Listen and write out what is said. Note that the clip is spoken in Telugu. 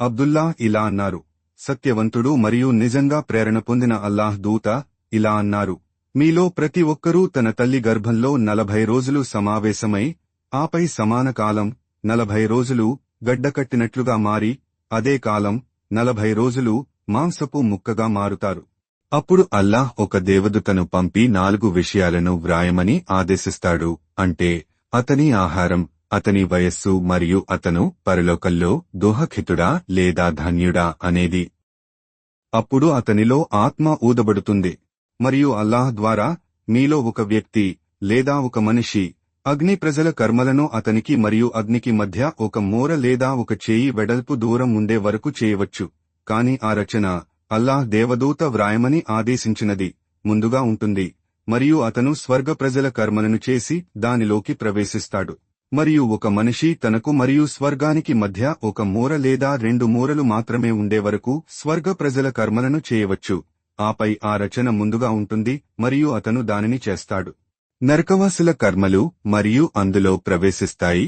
అబ్దుల్లా ఇలా అన్నారు, సత్యవంతుడు మరియు నిజంగా ప్రేరణ పొందిన అల్లాహ్ దూత ఇలా అన్నారు, మీలో ప్రతి ఒక్కరూ తన తల్లి గర్భంలో 40 రోజులు సమావేశమై ఆపై సమాన కాలం 40 రోజులు గడ్డకట్టినట్లుగా మారి అదే కాలం 40 రోజులు మాంసపు ముక్కగా మారుతారు. అప్పుడు అల్లాహ్ ఒక దేవదూతను పంపి 4 విషయాలను వ్రాయమని ఆదేశిస్తాడు, అంటే అతని ఆహారం, అతని వయస్సు మరియు అతను పరలోకంలో దుఃఖితుడా లేదా ధన్యుడా అనేది. అప్పుడు అతనిలో ఆత్మ ఊదబడుతుంది మరియు అల్లాహ్ ద్వారా మీలో ఒక వ్యక్తి లేదా ఒక మనిషి అగ్ని ప్రజల కర్మలను అతనికి మరియు అగ్నికి మధ్య ఒక మూర లేదా ఒక చేయి వెడల్పు దూరం ఉండే వరకు చేయవచ్చు. కాని ఆ రచన అల్లాహ్ దేవదూత వ్రాయమని ఆదేశించినది ముందుగా ఉంటుంది మరియు అతను స్వర్గ ప్రజల కర్మలను చేసి దానిలోకి ప్రవేశిస్తాడు. మరియు ఒక మనిషి తనకు మరియు స్వర్గానికి మధ్య ఒక మూర లేదా 2 మూరలు మాత్రమే ఉండే వరకు స్వర్గ ప్రజల కర్మలను చేయవచ్చు. ఆపై ఆ రచన ముందుగా ఉంటుంది మరియు అతను దానిని చేస్తాడు. నరకవాసుల కర్మలు మరియు అందులో ప్రవేశిస్తాయి.